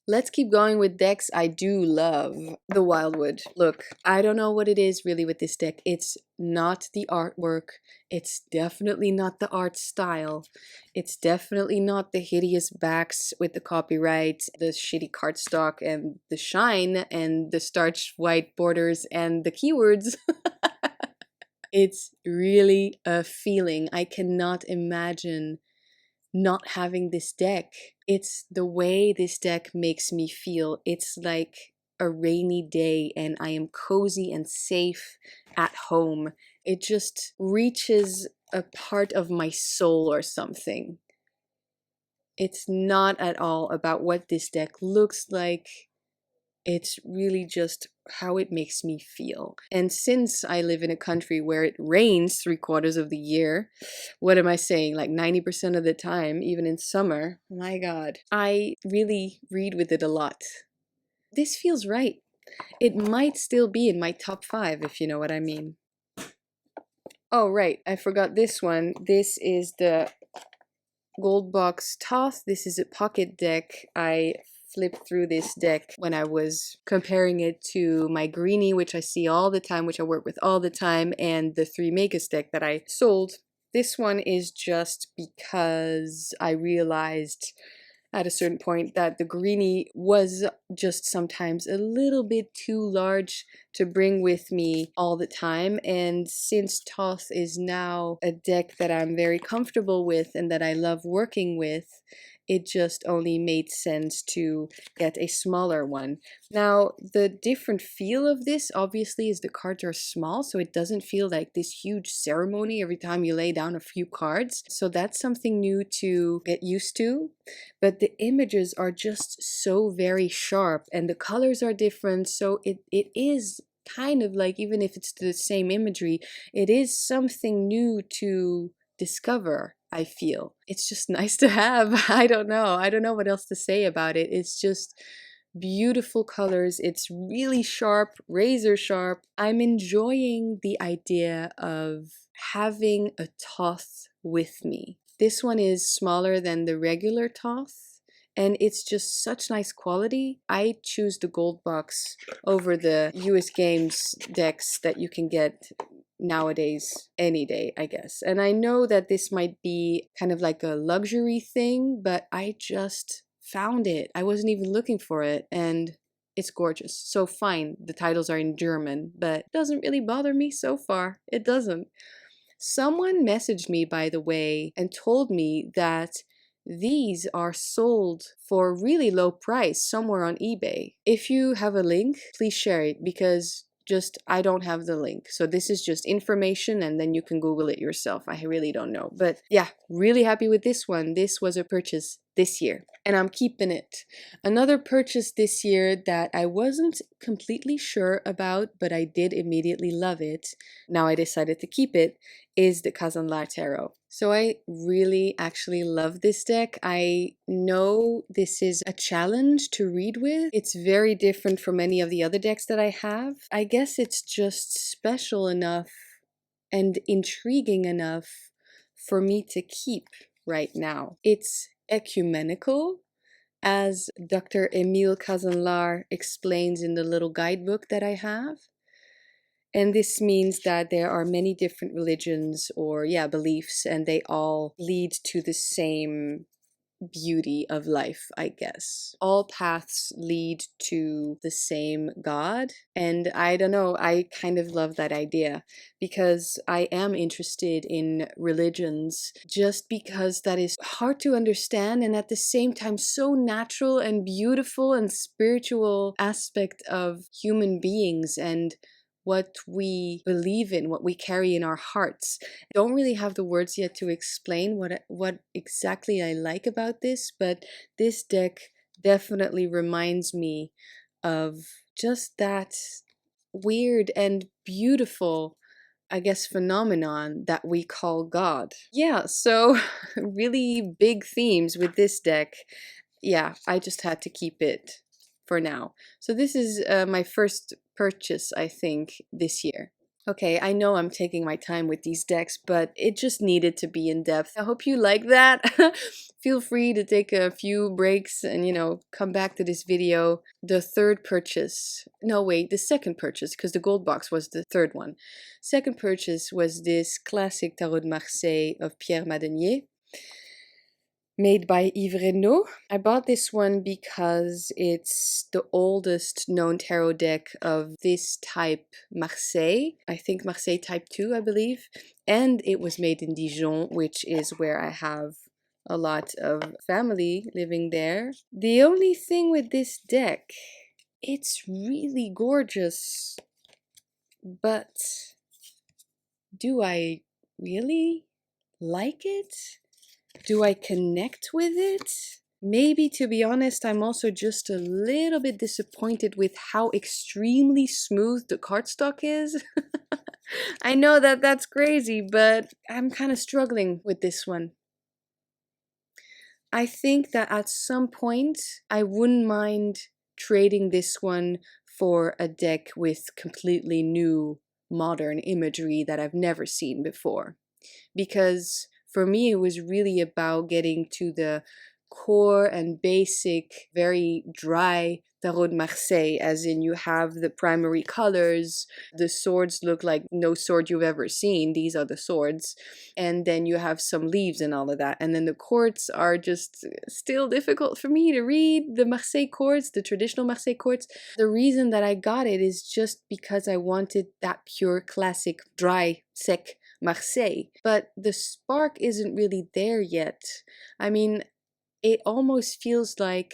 Let's keep going with decks I do love. The Wildwood. Look, I don't know what it is really with this deck. It's not the artwork. It's definitely not the art style. It's definitely not the hideous backs with the copyright, the shitty cardstock, and the shine, and the starch white borders, and the keywords. It's really a feeling. I cannot imagine not having this deck. It's the way this deck makes me feel. It's like a rainy day and I am cozy and safe at home. It just reaches a part of my soul or something. It's not at all about what this deck looks like. It's really just how it makes me feel. And since I live in a country where it rains 3/4 of the year, what am I saying? Like 90% of the time, even in summer, my God, I really read with it a lot. This feels right. It might still be in my top 5, if you know what I mean. Oh, right, I forgot this one. This is the Gold Box Toth. This is a pocket deck. I flipped through this deck when I was comparing it to my Greenie, which I see all the time, which I work with all the time, and the 3 Magus deck that I sold. This one is just because I realized at a certain point that the Greenie was just sometimes a little bit too large to bring with me all the time. And since Toth is now a deck that I'm very comfortable with and that I love working with, it just only made sense to get a smaller one. Now, the different feel of this obviously is the cards are small, so it doesn't feel like this huge ceremony every time you lay down a few cards. So that's something new to get used to. But the images are just so very sharp and the colors are different, so it is kind of like, even if it's the same imagery, it is something new to discover. I feel it's just nice to have. I don't know what else to say about it. It's just beautiful colors. It's really sharp, razor sharp. I'm enjoying the idea of having a Toth with me. This one is smaller than the regular Toth, and it's just such nice quality. I choose the Gold Box over the US Games decks that you can get nowadays any day, I guess. And I know that this might be kind of like a luxury thing, but I just found it. I wasn't even looking for it, and it's gorgeous. So fine, the titles are in German, but it doesn't really bother me so far. It doesn't. Someone messaged me, by the way, and told me that these are sold for a really low price somewhere on eBay. If you have a link, please share it, because I don't have the link. So this is just information and then you can Google it yourself. I really don't know. But yeah, really happy with this one. This was a purchase this year and I'm keeping it. Another purchase this year that I wasn't completely sure about, but I did immediately love it. Now I decided to keep it, is the Tarot. So I really actually love this deck. I know this is a challenge to read with. It's very different from any of the other decks that I have. I guess it's just special enough and intriguing enough for me to keep right now. It's ecumenical, as Dr. Emile Kazanlar explains in the little guidebook that I have. And this means that there are many different religions or, beliefs, and they all lead to the same beauty of life, I guess. All paths lead to the same God. And I don't know, I kind of love that idea because I am interested in religions just because that is hard to understand and at the same time so natural and beautiful and spiritual aspect of human beings and what we believe in, what we carry in our hearts. I don't really have the words yet to explain what exactly I like about this, but this deck definitely reminds me of just that weird and beautiful, I guess, phenomenon that we call God. Yeah, so really big themes with this deck. Yeah, I just had to keep it for now. So this is my first purchase, I think, this year. Okay, I know I'm taking my time with these decks, but it just needed to be in depth. I hope you like that. Feel free to take a few breaks and, come back to this video. The third purchase, no wait, the second purchase, because the gold box was the third one. Second purchase was this classic Tarot de Marseille of Pierre Madenier, made by Yves Renaud. I bought this one because it's the oldest known tarot deck of this type, Marseille. I think Marseille type 2, I believe. And it was made in Dijon, which is where I have a lot of family living there. The only thing with this deck, it's really gorgeous, but do I really like it? Do I connect with it? Maybe, to be honest, I'm also just a little bit disappointed with how extremely smooth the cardstock is. I know that that's crazy, but I'm kind of struggling with this one. I think that at some point, I wouldn't mind trading this one for a deck with completely new modern imagery that I've never seen before. Because for me, it was really about getting to the core and basic, very dry Tarot de Marseille, as in you have the primary colors, the swords look like no sword you've ever seen, these are the swords, and then you have some leaves and all of that, and then the chords are just still difficult for me to read, the Marseille chords, the traditional Marseille chords. The reason that I got it is just because I wanted that pure classic dry, sec Marseille, but the spark isn't really there yet. I mean, it almost feels like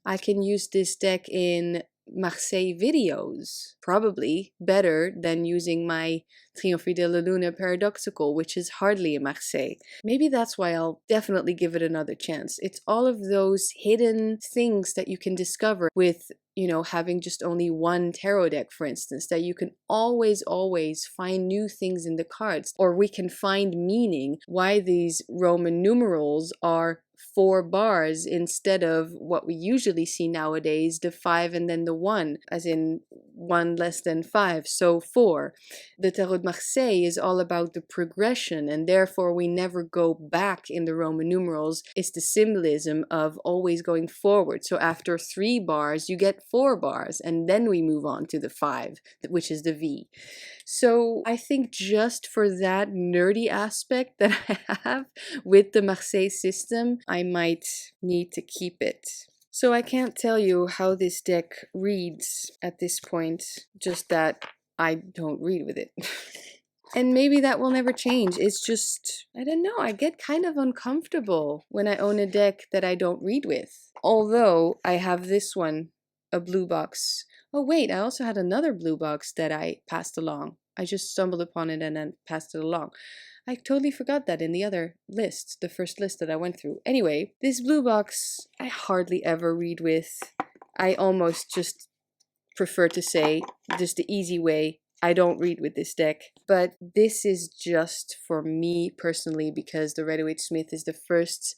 I can use this deck in Marseille videos, probably better than using my Triomphe de la Luna Paradoxical, which is hardly a Marseille. Maybe that's why I'll definitely give it another chance. It's all of those hidden things that you can discover with, having just only one tarot deck, for instance, that you can always find new things in the cards, or we can find meaning why these Roman numerals are 4 bars instead of what we usually see nowadays, the 5 and then the 1, as in 1 less than 5, so 4. The Tarot de Marseille is all about the progression, and therefore we never go back in the Roman numerals. It's the symbolism of always going forward. So after 3 bars, you get 4 bars, and then we move on to the 5, which is the V. So I think just for that nerdy aspect that I have with the Marseille system, I might need to keep it. So I can't tell you how this deck reads at this point, just that I don't read with it. And maybe that will never change. It's just, I don't know, I get kind of uncomfortable when I own a deck that I don't read with. Although I have this one, a blue box. Oh wait, I also had another blue box that I passed along. I just stumbled upon it and then passed it along. I totally forgot that in the other list, the first list that I went through. Anyway, this blue box I hardly ever read with. I almost just prefer to say, just the easy way, I don't read with this deck, but this is just for me personally because the Redwater Smith is the first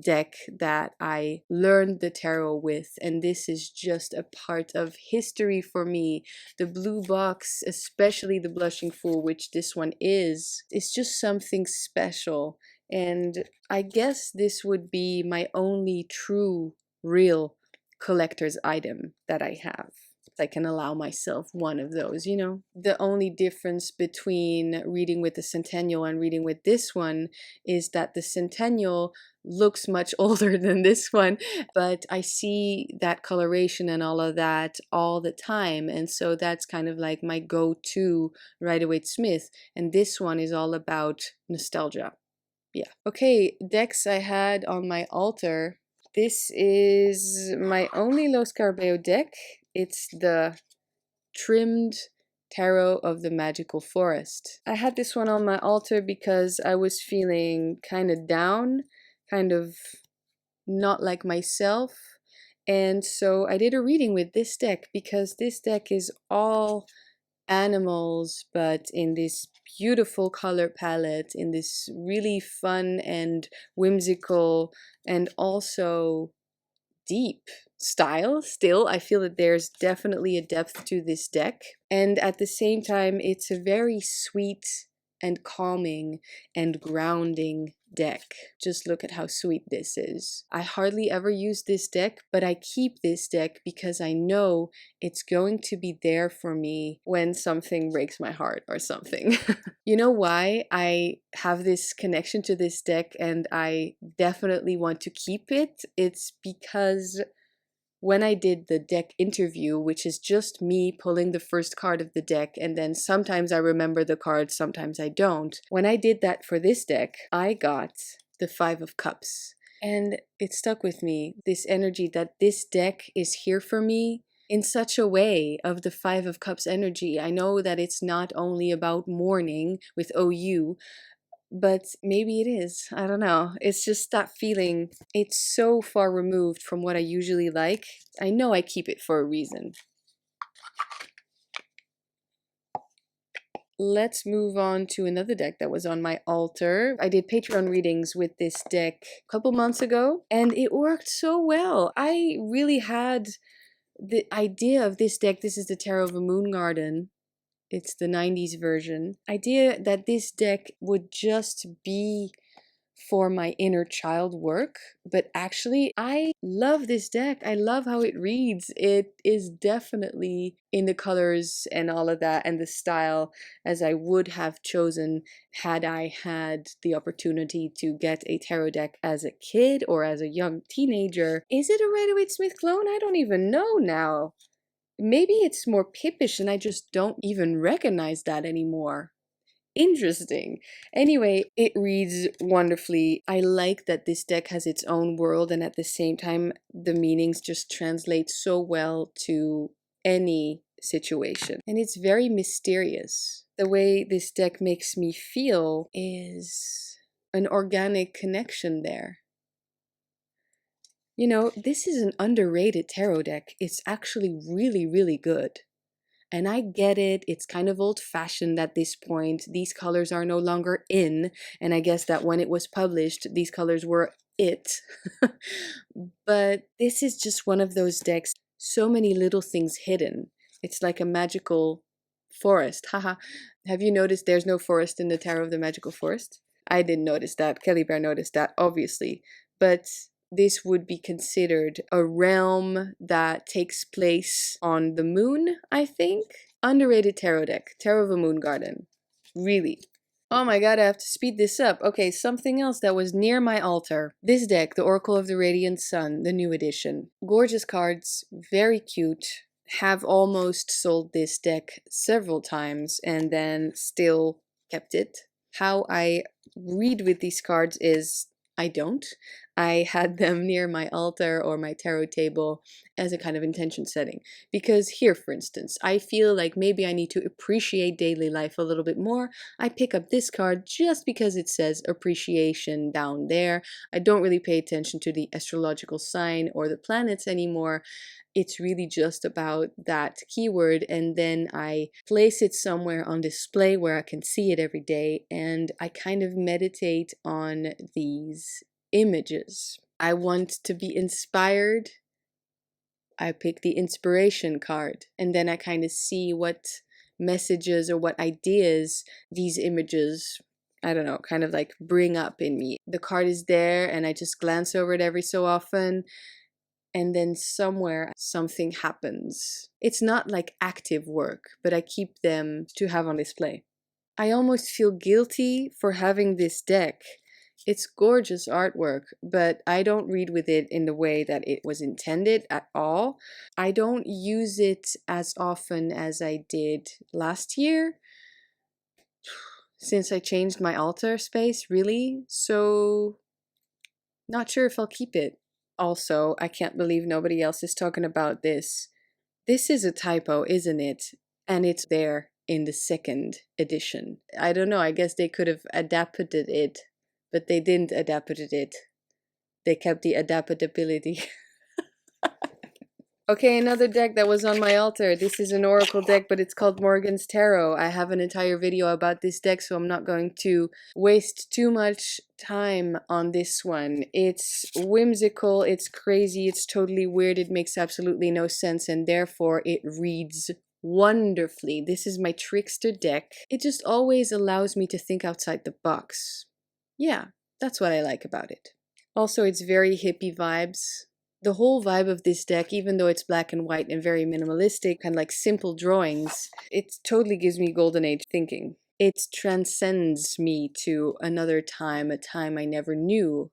deck that I learned the tarot with, and this is just a part of history for me. The blue box, especially the Blushing Fool, which this one is, it's just something special, and I guess this would be my only true, real collector's item that I have. I can allow myself one of those, The only difference between reading with the Centennial and reading with this one is that the Centennial looks much older than this one, but I see that coloration and all of that all the time, and so that's kind of like my go-to Redwater Smith, and this one is all about nostalgia. Yeah. Okay, decks I had on my altar. This is my only Los Carbeu deck. It's the trimmed tarot of the magical forest. I had this one on my altar because I was feeling kind of down, kind of not like myself. And so I did a reading with this deck because this deck is all animals, but in this beautiful color palette, in this really fun and whimsical and also deep style still. I feel that there's definitely a depth to this deck. And at the same time, it's a very sweet and calming and grounding deck. Just look at how sweet this is. I hardly ever use this deck, but I keep this deck because I know it's going to be there for me when something breaks my heart or something. You know why I have this connection to this deck and I definitely want to keep it? It's because when I did the deck interview, which is just me pulling the first card of the deck, and then sometimes I remember the cards, sometimes I don't. When I did that for this deck, I got the Five of Cups. And it stuck with me, this energy that this deck is here for me in such a way of the Five of Cups energy. I know that it's not only about mourning with OU, but maybe it is. I don't know. It's just that feeling. It's so far removed from what I usually like. I know I keep it for a reason. Let's move on to another deck that was on my altar. I did Patreon readings with this deck a couple months ago, and it worked so well. I really had the idea of this deck. This is the Tarot of a Moon Garden. It's the 90s version. Idea that this deck would just be for my inner child work, but actually I love this deck. I love how it reads. It is definitely in the colors and all of that and the style as I would have chosen had I had the opportunity to get a tarot deck as a kid or as a young teenager. Is it a Redwater Smith clone? I don't even know now. Maybe it's more pippish and I just don't even recognize that anymore. Interesting. Anyway, it reads wonderfully. I like that this deck has its own world and at the same time the meanings just translate so well to any situation. And it's very mysterious. The way this deck makes me feel is an organic connection there. You know, this is an underrated tarot deck. It's actually really, really good. And I get it, it's kind of old-fashioned at this point. These colors are no longer in, and I guess that when it was published, these colors were it. But this is just one of those decks, so many little things hidden. It's like a magical forest. Haha. Have you noticed there's no forest in the Tarot of the Magical Forest? I didn't notice that. Kelly Bear noticed that, obviously. But this would be considered a realm that takes place on the moon, I think. Underrated tarot deck. Tarot of a Moon Garden. Really. Oh my god, I have to speed this up. Okay, something else that was near my altar. This deck, the Oracle of the Radiant Sun, the new edition. Gorgeous cards, very cute. Have almost sold this deck several times and then still kept it. How I read with these cards is I don't. I had them near my altar or my tarot table as a kind of intention setting. Because here, for instance, I feel like maybe I need to appreciate daily life a little bit more. I pick up this card just because it says appreciation down there. I don't really pay attention to the astrological sign or the planets anymore. It's really just about that keyword, and then I place it somewhere on display where I can see it every day, and I kind of meditate on these images. I want to be inspired. I pick the inspiration card, and then I kind of see what messages or what ideas these images, I don't know, kind of like bring up in me. The card is there, and I just glance over it every so often. And then somewhere something happens. It's not like active work, but I keep them to have on display. I almost feel guilty for having this deck. It's gorgeous artwork, but I don't read with it in the way that it was intended at all. I don't use it as often as I did last year, since I changed my altar space, really. So, not sure if I'll keep it. Also, I can't believe nobody else is talking about this. This is a typo, isn't it? And it's there in the second edition. I don't know, I guess they could have adapted it, but they didn't adapt it. They kept the adaptability. Okay, another deck that was on my altar. This is an oracle deck, but it's called Morgan's Tarot. I have an entire video about this deck, so I'm not going to waste too much time on this one. It's whimsical, it's crazy, it's totally weird, it makes absolutely no sense, and therefore it reads wonderfully. This is my trickster deck. It just always allows me to think outside the box. Yeah, that's what I like about it. Also, it's very hippie vibes. The whole vibe of this deck, even though it's black and white and very minimalistic, kind of like simple drawings, it totally gives me golden age thinking. It transcends me to another time, a time I never knew.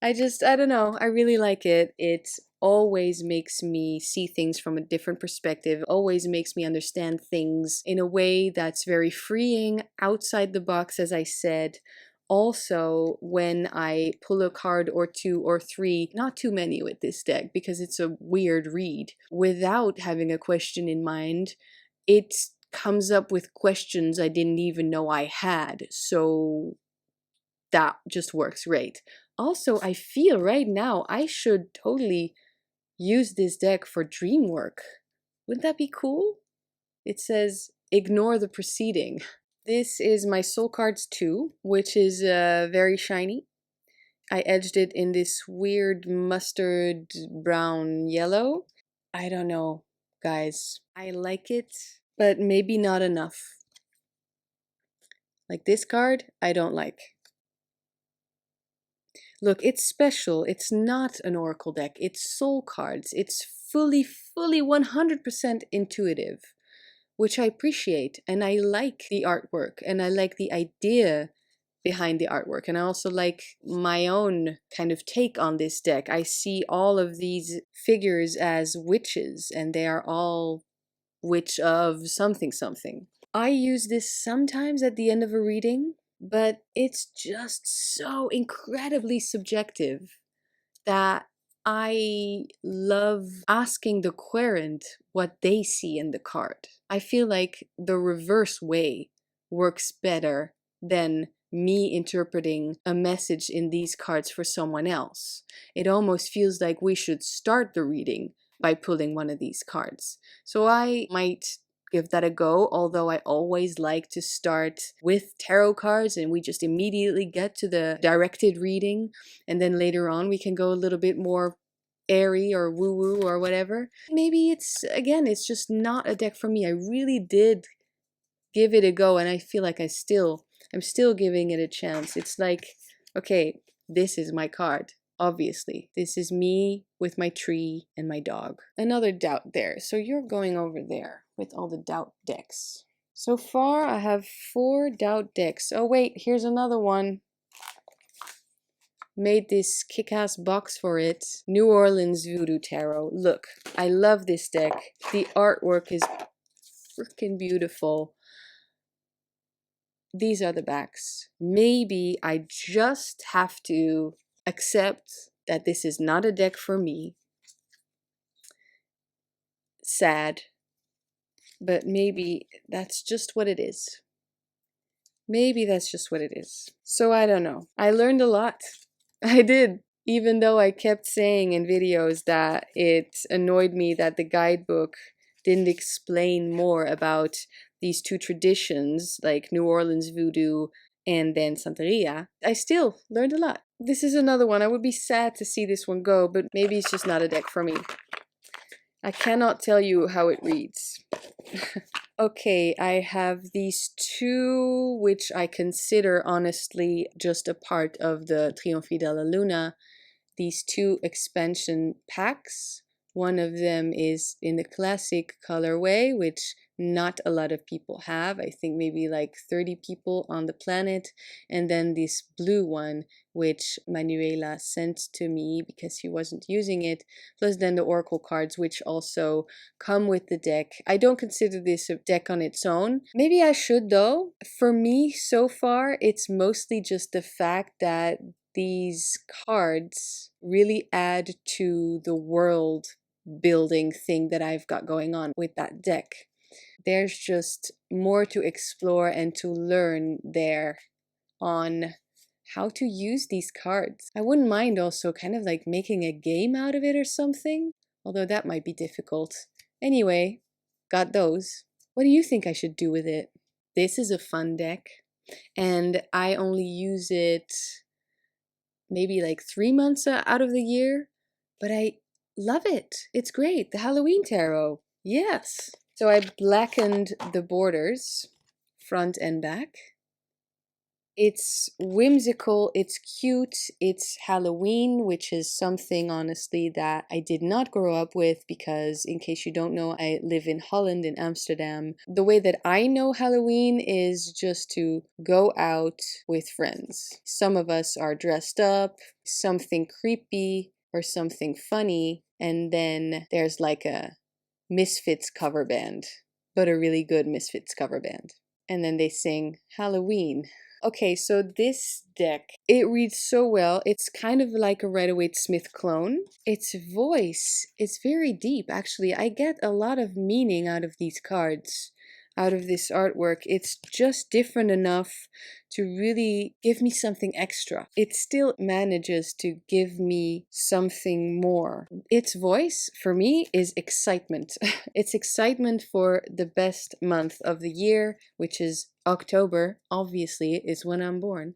I don't know, I really like it. It always makes me see things from a different perspective, always makes me understand things in a way that's very freeing, outside the box, as I said. Also, when I pull a card or two or three, not too many with this deck because it's a weird read, without having a question in mind, it comes up with questions I didn't even know I had. So that just works great. Also, I feel right now I should totally use this deck for dream work. Wouldn't that be cool? It says, ignore the preceding. This is my Soul Cards 2, which is very shiny. I edged it in this weird mustard brown yellow. I don't know, guys. I like it, but maybe not enough. Like this card, I don't like. Look, it's special. It's not an oracle deck. It's soul cards. It's fully 100% intuitive, which I appreciate. And I like the artwork and I like the idea behind the artwork. And I also like my own kind of take on this deck. I see all of these figures as witches and they are all witch of something something. I use this sometimes at the end of a reading, but it's just so incredibly subjective that I love asking the querent what they see in the card. I feel like the reverse way works better than me interpreting a message in these cards for someone else. It almost feels like we should start the reading by pulling one of these cards. So I might give that a go, although I always like to start with tarot cards and we just immediately get to the directed reading, and then later on we can go a little bit more airy or woo-woo or whatever. Maybe it's, again, it's just not a deck for me. I really did give it a go and I feel like I'm still giving it a chance. It's like, okay, this is my card. Obviously, this is me with my tree and my dog. Another doubt there. So you're going over there with all the doubt decks. So far, I have 4 doubt decks. Oh wait, here's another one. Made this kick-ass box for it. New Orleans Voodoo Tarot. Look, I love this deck. The artwork is freaking beautiful. These are the backs. Maybe I just have to accept that this is not a deck for me. Sad, but maybe that's just what it is. Maybe that's just what it is. So I don't know. I learned a lot. I did. Even though I kept saying in videos that it annoyed me that the guidebook didn't explain more about these 2 traditions, like New Orleans voodoo and then Santeria, I still learned a lot. This is another one. I would be sad to see this one go, but maybe it's just not a deck for me. I cannot tell you how it reads. Okay, I have these 2, which I consider honestly just a part of the Triomphe della Luna. These 2 expansion packs. One of them is in the classic colorway, which not a lot of people have. I think maybe like 30 people on the planet. And then this blue one, which Manuela sent to me because she wasn't using it. Plus then the oracle cards, which also come with the deck. I don't consider this a deck on its own. Maybe I should though. For me, so far, it's mostly just the fact that these cards really add to the world building thing that I've got going on with that deck. There's just more to explore and to learn there on how to use these cards. I wouldn't mind also kind of like making a game out of it or something. although that might be difficult. Anyway, got those. What do you think I should do with it? This is a fun deck, and I only use it maybe like 3 months out of the year, but I love it. It's great. The Halloween tarot. Yes. So I blackened the borders, front and back. It's whimsical, it's cute, it's Halloween, which is something honestly that I did not grow up with because, in case you don't know, I live in Holland, in Amsterdam. The way that I know Halloween is just to go out with friends. Some of us are dressed up, something creepy or something funny, and then there's like a Misfits cover band, but a really good Misfits cover band. And then they sing Halloween. Okay, so this deck, it reads so well. It's kind of like a Redwater Smith clone. Its voice is very deep, actually. I get a lot of meaning out of these cards, out of this artwork. It's just different enough to really give me something extra. It still manages to give me something more. Its voice, for me, is excitement. It's excitement for the best month of the year, which is October. Obviously, is when I'm born.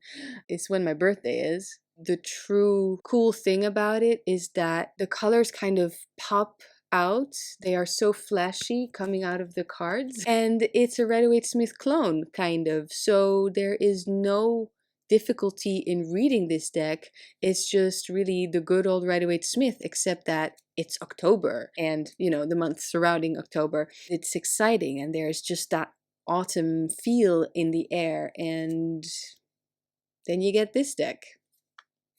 It's when my birthday is. The true cool thing about it is that the colors kind of pop out. They are so flashy coming out of the cards, and it's a Redwater Smith clone, kind of. So there is no difficulty in reading this deck. It's just really the good old Redwater Smith, except that it's October and, you know, the month surrounding October. It's exciting, and there's just that autumn feel in the air, and then you get this deck.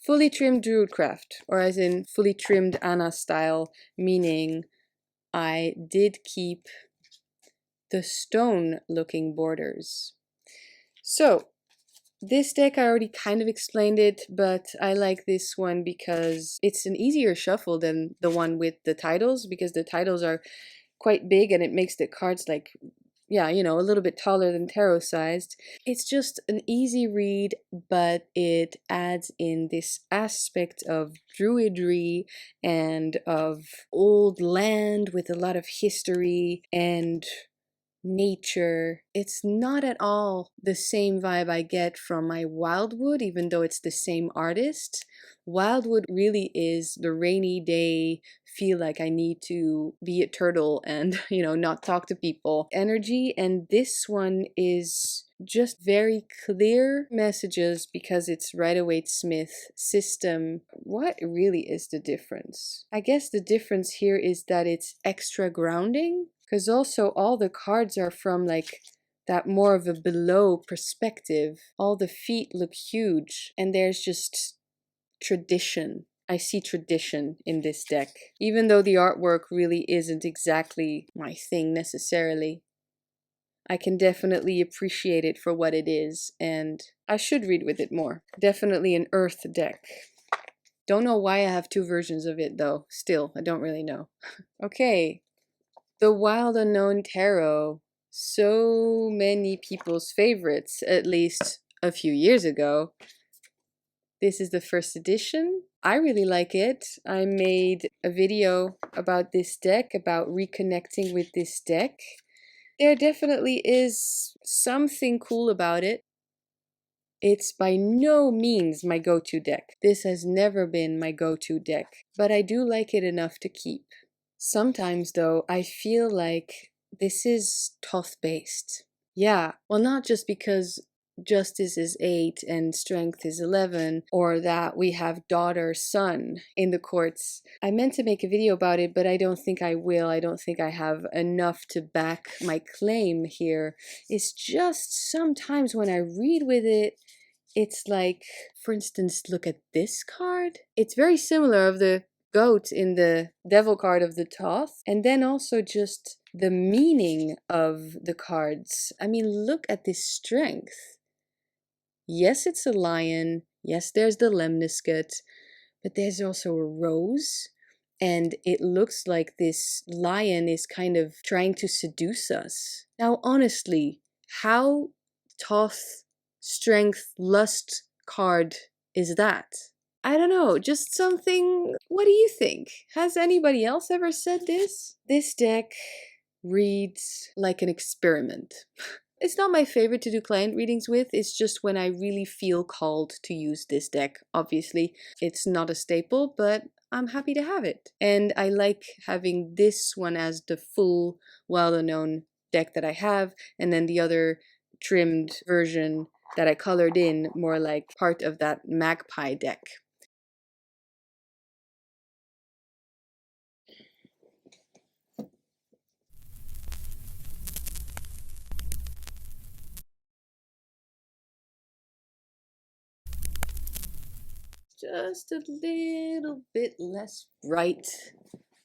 Fully trimmed Druidcraft, or as in fully trimmed Anna style, meaning I did keep the stone looking borders. So this deck, I already kind of explained it, but I like this one because it's an easier shuffle than the one with the titles, because the titles are quite big and it makes the cards like, yeah, you know, a little bit taller than tarot sized. It's just an easy read, but it adds in this aspect of druidry and of old land with a lot of history and nature. It's not at all the same vibe I get from my Wildwood, even though it's the same artist. Wildwood really is the rainy day, feel like I need to be a turtle and, you know, not talk to people energy. And this one is just very clear messages because it's Redwater Smith system. What really is the difference? I guess the difference here is that it's extra grounding, because also all the cards are from like that more of a below perspective. All the feet look huge, and there's just tradition. I see tradition in this deck, even though the artwork really isn't exactly my thing necessarily. I can definitely appreciate it for what it is, and I should read with it more. Definitely an earth deck. Don't know why I have two versions of it though. Still, I don't really know. Okay, the Wild Unknown Tarot. So many people's favorites, at least a few years ago. This is the first edition. I really like it. I made a video about this deck, about reconnecting with this deck. There definitely is something cool about it. It's by no means my go-to deck. This has never been my go-to deck, but I do like it enough to keep. Sometimes, though, I feel like this is Thoth-based. Yeah, well, not just because justice is 8 and strength is 11, or that we have daughter son in the courts. I meant to make a video about it, but I don't think I will. I don't think I have enough to back my claim here. It's just sometimes when I read with it, it's like, for instance, look at this card. It's very similar of the goat in the devil card of the Thoth, and then also just the meaning of the cards. I mean, look at this strength. Yes, it's a lion. Yes, there's the lemniscate, but there's also a rose, and it looks like this lion is kind of trying to seduce us. Now, honestly, how Thoth strength lust card is that? I don't know, just something. What do you think? Has anybody else ever said this? This deck reads like an experiment. It's not my favorite to do client readings with, it's just when I really feel called to use this deck. Obviously, it's not a staple, but I'm happy to have it. And I like having this one as the full, well-known deck that I have, and then the other trimmed version that I colored in more like part of that magpie deck. Just a little bit less bright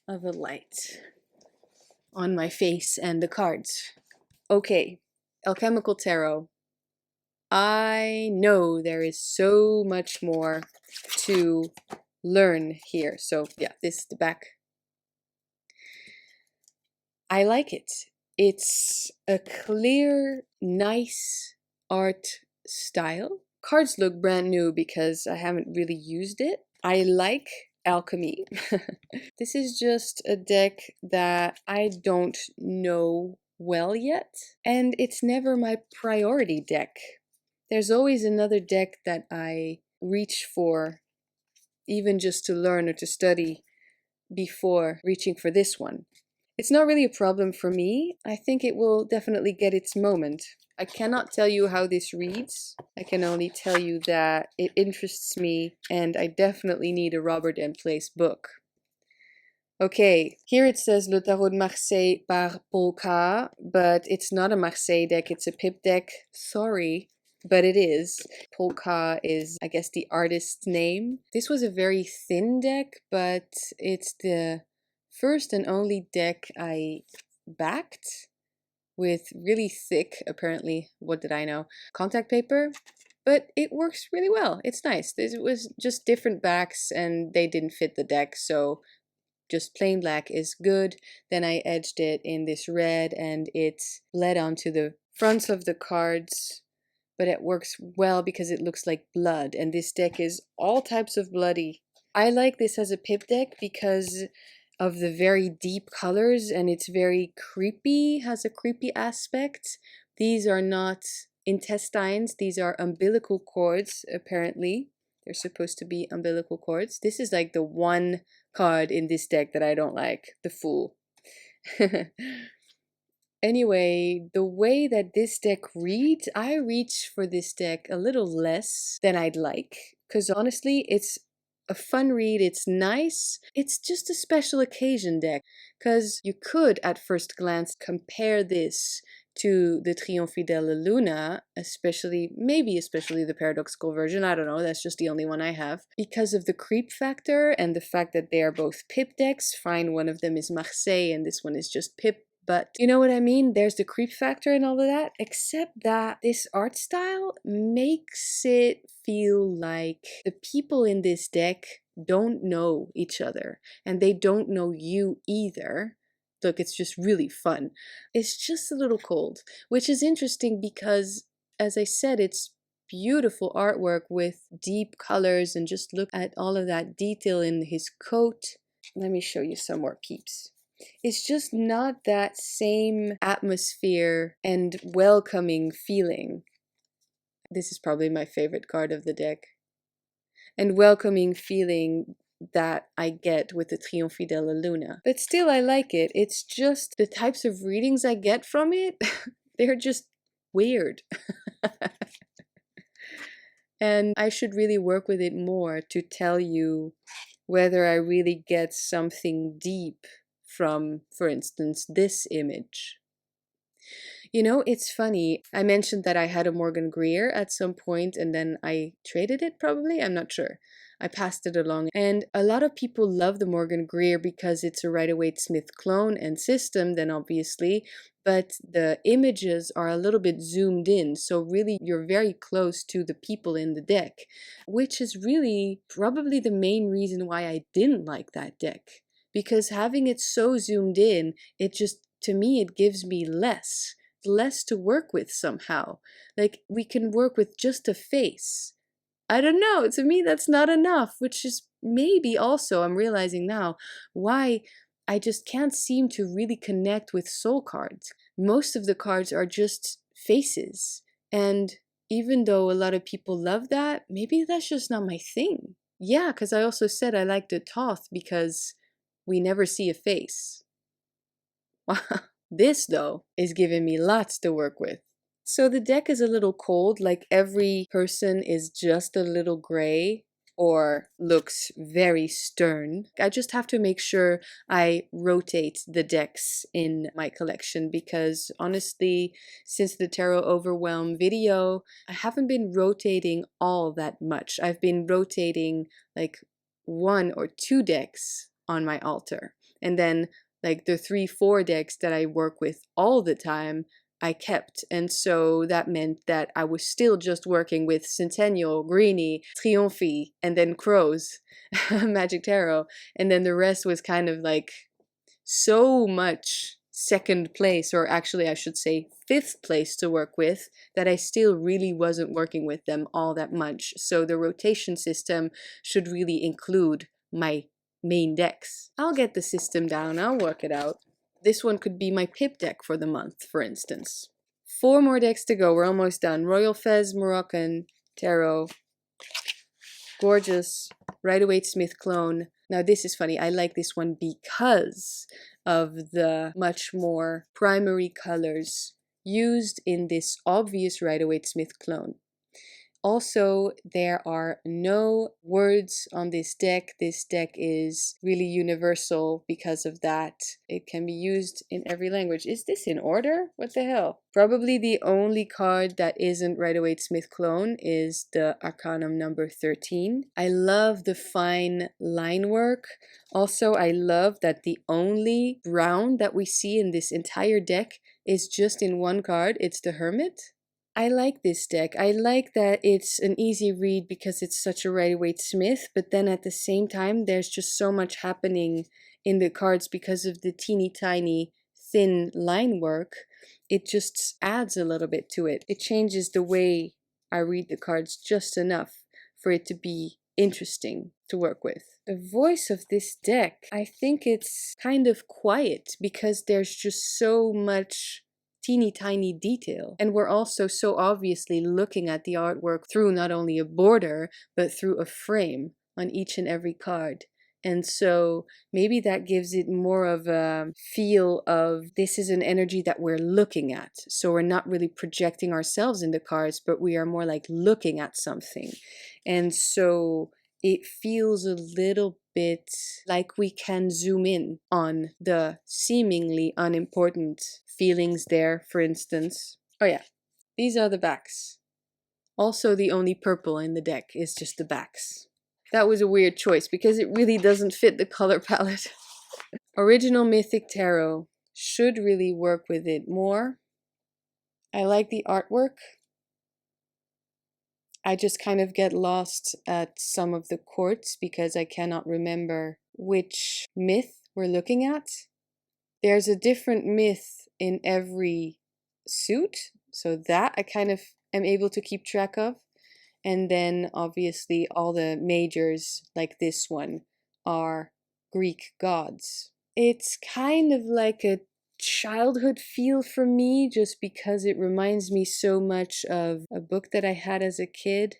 of a light on my face and the cards. Okay, Alchemical Tarot. I know there is so much more to learn here. So yeah, this is the back. I like it. It's a clear, nice art style. Cards look brand new because I haven't really used it. I like Alchemy. This is just a deck that I don't know well yet, and it's never my priority deck. There's always another deck that I reach for, even just to learn or to study, before reaching for this one. It's not really a problem for me. I think it will definitely get its moment. I cannot tell you how this reads. I can only tell you that it interests me and I definitely need a Robert M. Place book. Okay, here it says Le Tarot de Marseille par Polka, but it's not a Marseille deck, it's a pip deck. Sorry, but it is. Polka is, I guess, the artist's name. This was a very thin deck, but it's the first and only deck I backed with really thick, apparently, what did I know, contact paper. But it works really well. It's nice. It was just different backs and they didn't fit the deck, so just plain black is good. Then I edged it in this red and it bled onto the fronts of the cards, but it works well because it looks like blood, and this deck is all types of bloody. I like this as a pip deck because of the very deep colors, and it's very creepy, has a creepy aspect. These are not intestines, these are umbilical cords, apparently. They're supposed to be umbilical cords. This is like the one card in this deck that I don't like, the Fool. Anyway, the way that this deck reads, I reach for this deck a little less than I'd like, because honestly, it's a fun read, it's nice, it's just a special occasion deck, because you could at first glance compare this to the Triomphe de la Luna, maybe especially the paradoxical version, I don't know, that's just the only one I have. Because of the creep factor and the fact that they are both pip decks, fine, one of them is Marseille and this one is just pip, but you know what I mean? There's the creep factor and all of that, except that this art style makes it feel like the people in this deck don't know each other and they don't know you either. Look, it's just really fun. It's just a little cold, which is interesting because, as I said, it's beautiful artwork with deep colors, and just look at all of that detail in his coat. Let me show you some more peeps. It's just not that same atmosphere and welcoming feeling. This is probably my favorite card of the deck. And welcoming feeling that I get with the Triomphe de la Luna. But still, I like it. It's just the types of readings I get from it, they're just weird. And I should really work with it more to tell you whether I really get something deep from, for instance, this image. You know, it's funny. I mentioned that I had a Morgan Greer at some point and then I traded it probably. I'm not sure. I passed it along. And a lot of people love the Morgan Greer because it's a Redwater Smith clone and system, then obviously. But the images are a little bit zoomed in. So really you're very close to the people in the deck, which is really probably the main reason why I didn't like that deck. Because having it so zoomed in, it just, to me, it gives me less to work with somehow. Like, we can work with just a face. I don't know. To me, that's not enough, which is maybe also, I'm realizing now, why I just can't seem to really connect with soul cards. Most of the cards are just faces. And even though a lot of people love that, maybe that's just not my thing. Yeah, because I also said I like the Toth because we never see a face. This, though, is giving me lots to work with. So the deck is a little cold, like every person is just a little gray or looks very stern. I just have to make sure I rotate the decks in my collection because honestly, since the Tarot Overwhelm video, I haven't been rotating all that much. I've been rotating like 1 or 2 decks on my altar. And then like the 3, 4 decks that I work with all the time, I kept. And so that meant that I was still just working with Centennial, Greenie, Triomphe, and then Crows, Magic Tarot. And then the rest was kind of like so much second place, or actually I should say 5th place to work with, that I still really wasn't working with them all that much. So the rotation system should really include my main decks. I'll get the system down, I'll work it out. This one could be my pip deck for the month, for instance. 4 more decks to go, we're almost done. Royal Fez, Moroccan, Tarot, gorgeous, Redwater Smith clone. Now this is funny, I like this one because of the much more primary colors used in this obvious Redwater Smith clone. Also, there are no words on this deck. This deck is really universal because of that. It can be used in every language. Is this in order? What the hell? Probably the only card that isn't Rider-Waite Smith clone is the Arcanum number 13. I love the fine line work. Also, I love that the only brown that we see in this entire deck is just in one card. It's the Hermit. I like this deck. I like that it's an easy read because it's such a Rider-Waite Smith, but then at the same time, there's just so much happening in the cards because of the teeny tiny thin line work. It just adds a little bit to it. It changes the way I read the cards just enough for it to be interesting to work with. The voice of this deck, I think it's kind of quiet because there's just so much teeny tiny detail. And we're also so obviously looking at the artwork through not only a border, but through a frame on each and every card. And so maybe that gives it more of a feel of this is an energy that we're looking at. So we're not really projecting ourselves in the cards, but we are more like looking at something. And so it feels a little bit like we can zoom in on the seemingly unimportant feelings there, for instance. Oh yeah, these are the backs. Also, the only purple in the deck is just the backs. That was a weird choice because it really doesn't fit the color palette. Original Mythic Tarot should really work with it more. I like the artwork. I just kind of get lost at some of the courts because I cannot remember which myth we're looking at. There's a different myth in every suit, so that I kind of am able to keep track of. And then obviously all the majors, like this one, are Greek gods. It's kind of like a childhood feel for me just because it reminds me so much of a book that I had as a kid.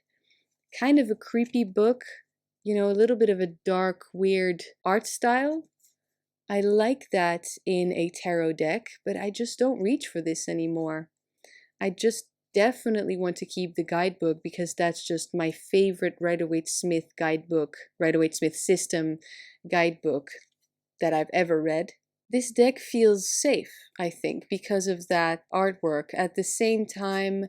Kind of a creepy book, you know, a little bit of a dark, weird art style. I like that in a tarot deck, but I just don't reach for this anymore. I just definitely want to keep the guidebook because that's just my favorite Rider-Waite Smith guidebook, Rider-Waite Smith system guidebook that I've ever read. This deck feels safe, I think, because of that artwork. At the same time,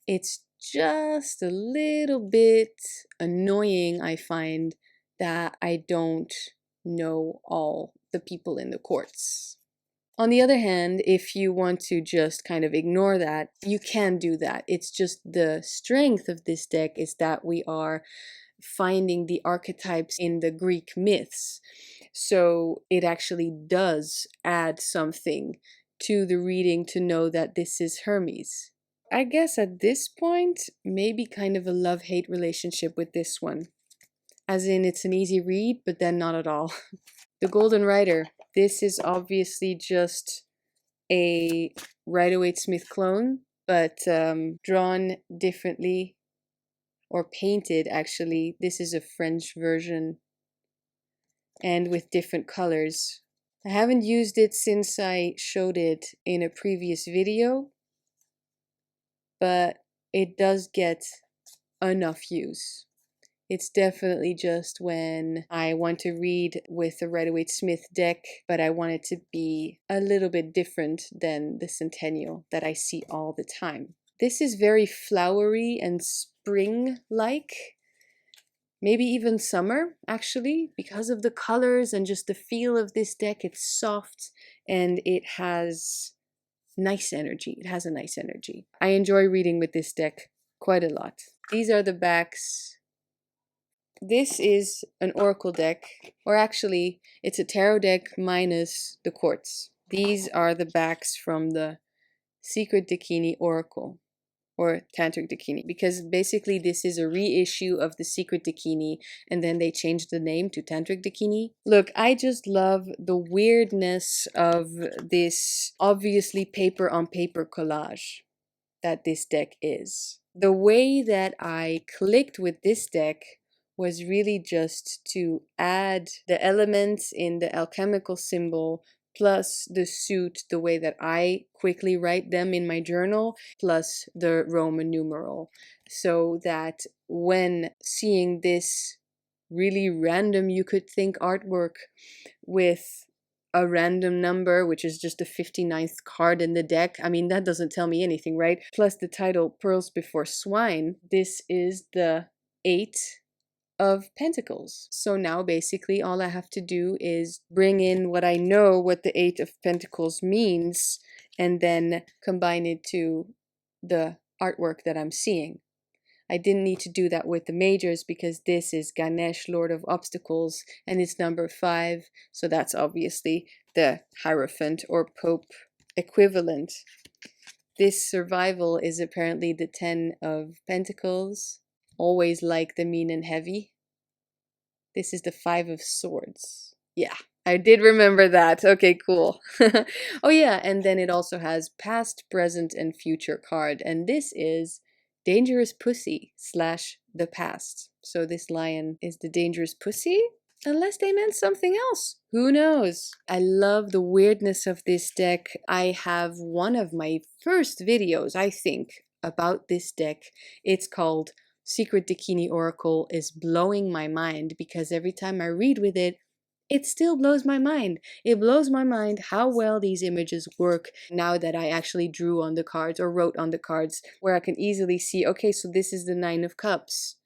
it's just a little bit annoying, I find, that I don't know all the people in the courts. On the other hand, if you want to just kind of ignore that, you can do that. It's just the strength of this deck is that we are finding the archetypes in the Greek myths. So it actually does add something to the reading to know that this is Hermes. I guess at this point, maybe kind of a love-hate relationship with this one. As in, it's an easy read, but then not at all. The Golden Rider. This is obviously just a Redwater Smith clone, but drawn differently, or painted actually. This is a French version and with different colors. I haven't used it since I showed it in a previous video, but it does get enough use. It's definitely just when I want to read with the Redwater Smith deck, but I want it to be a little bit different than the Centennial that I see all the time. This is very flowery and spring-like. Maybe even summer, actually, because of the colors and just the feel of this deck. It's soft and it has nice energy. It has a nice energy. I enjoy reading with this deck quite a lot. These are the backs. This is an oracle deck, or actually, it's a tarot deck minus the quartz. These are the backs from the Secret Bikini Oracle, or Tantric Bikini, because basically this is a reissue of the Secret Bikini, and then they changed the name to Tantric Bikini. Look, I just love the weirdness of this obviously paper on paper collage that this deck is. The way that I clicked with this deck was really just to add the elements in the alchemical symbol plus the suit, the way that I quickly write them in my journal, plus the Roman numeral, so that when seeing this really random, you could think, artwork with a random number, which is just the 59th card in the deck. I mean, that doesn't tell me anything, right? Plus the title Pearls Before Swine. This is the 8 of Pentacles. So now basically all I have to do is bring in what I know what the 8 of Pentacles means and then combine it to the artwork that I'm seeing. I didn't need to do that with the majors because this is Ganesh, Lord of Obstacles, and it's number 5, so that's obviously the Hierophant or Pope equivalent. This survival is apparently the 10 of Pentacles, always like the mean and heavy. This is the 5 of Swords. Yeah, I did remember that. Okay, cool. Oh yeah, and then it also has past, present, and future card, and this is Dangerous Pussy / the past. So this lion is the dangerous pussy? Unless they meant something else. Who knows? I love the weirdness of this deck. I have one of my first videos, I think, about this deck. It's called Secret Bikini Oracle is blowing my mind because every time I read with it, it still blows my mind. It blows my mind how well these images work now that I actually drew on the cards or wrote on the cards, where I can easily see, okay, so this is the 9 of Cups.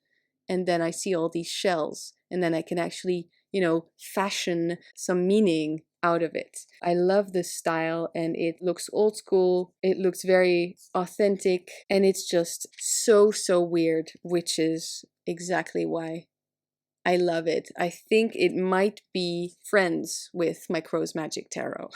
And then I see all these shells, and then I can actually, fashion some meaning out of it. I love this style, and it looks old school, it looks very authentic, and it's just so weird, which is exactly why I love it. I think it might be friends with my Crow's Magic Tarot.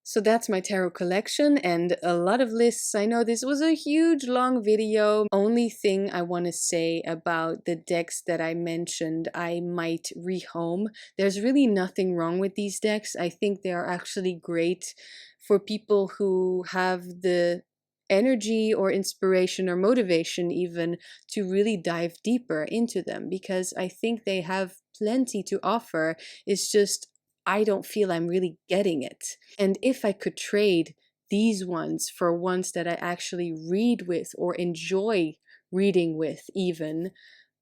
So that's my tarot collection and a lot of lists. I know this was a huge long video. Only thing I want to say about the decks that I mentioned I might rehome. There's really nothing wrong with these decks. I think they are actually great for people who have the energy or inspiration or motivation even to really dive deeper into them, because I think they have plenty to offer. It's just I don't feel I'm really getting it. And if I could trade these ones for ones that I actually read with or enjoy reading with even,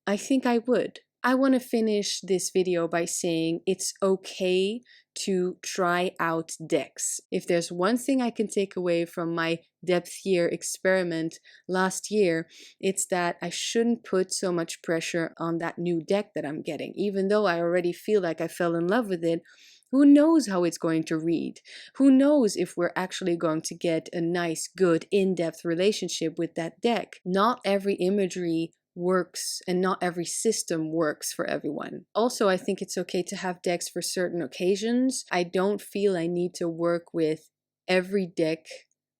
I think I would. I want to finish this video by saying it's okay to try out decks. If there's one thing I can take away from my depth year experiment last year, it's that I shouldn't put so much pressure on that new deck that I'm getting. Even though I already feel like I fell in love with it, who knows how it's going to read? Who knows if we're actually going to get a nice, good, in-depth relationship with that deck? Not every imagery works and not every system works for everyone. Also, I think it's okay to have decks for certain occasions. I don't feel I need to work with every deck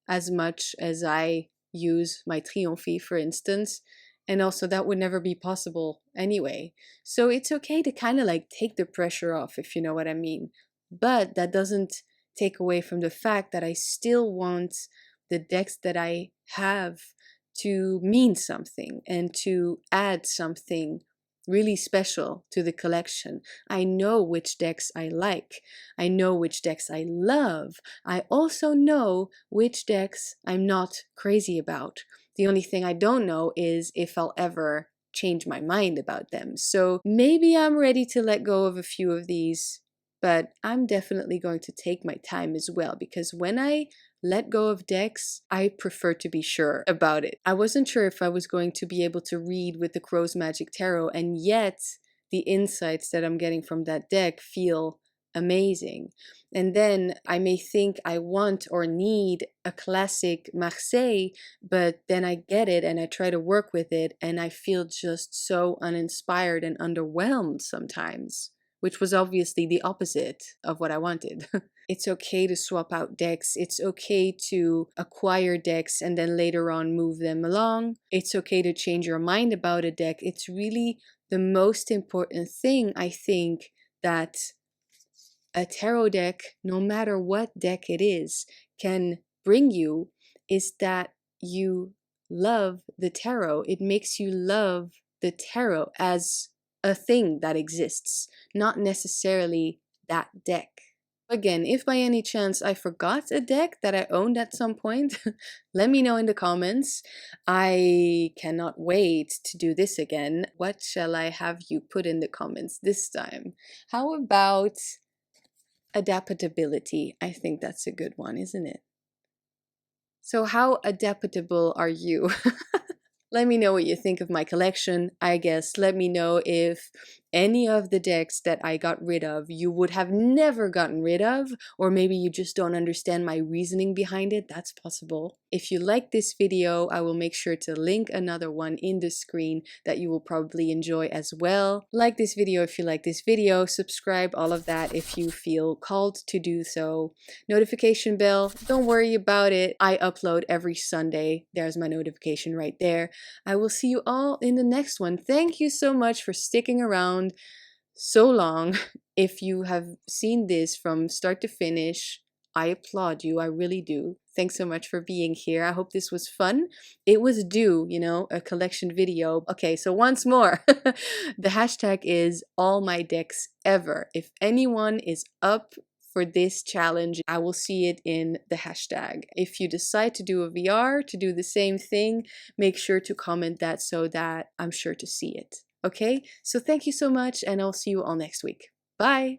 as much as I use my Triomphe, for instance. And also that would never be possible anyway. So it's okay to kind of like take the pressure off, if you know what I mean. But that doesn't take away from the fact that I still want the decks that I have to mean something and to add something really special to the collection. I know which decks I like. I know which decks I love. I also know which decks I'm not crazy about. The only thing I don't know is if I'll ever change my mind about them. So maybe I'm ready to let go of a few of these, but I'm definitely going to take my time as well, because when I let go of decks, I prefer to be sure about it. I wasn't sure if I was going to be able to read with the Crow's Magic Tarot, and yet the insights that I'm getting from that deck feel amazing. And then I may think I want or need a classic Marseille, but then I get it and I try to work with it and I feel just so uninspired and underwhelmed sometimes, which was obviously the opposite of what I wanted. It's okay to swap out decks. It's okay to acquire decks and then later on move them along. It's okay to change your mind about a deck. It's really the most important thing, I think, that a tarot deck, no matter what deck it is, can bring you, is that you love the tarot. It makes you love the tarot as a thing that exists, not necessarily that deck. Again, if by any chance I forgot a deck that I owned at some point, let me know in the comments. I cannot wait to do this again. What shall I have you put in the comments this time? How about adaptability? I think that's a good one, isn't it? So how adaptable are you? Let me know what you think of my collection. I guess let me know if any of the decks that I got rid of you would have never gotten rid of, or maybe you just don't understand my reasoning behind it. That's possible. If you like this video, I will make sure to link another one in the screen that you will probably enjoy as well. Like this video if you like this video, subscribe, all of that if you feel called to do so. Notification bell, don't worry about it. I upload every Sunday. There's my notification right there. I will see you all in the next one. Thank you so much for sticking around so long. If you have seen this from start to finish, I applaud you. I really do. Thanks so much for being here. I hope this was fun. It was due, you know, a collection video. Okay, so once more, the hashtag is all my decks ever. If anyone is up for this challenge, I will see it in the hashtag. If you decide to do a VR, to do the same thing, make sure to comment that so that I'm sure to see it. Okay, so thank you so much and I'll see you all next week. Bye!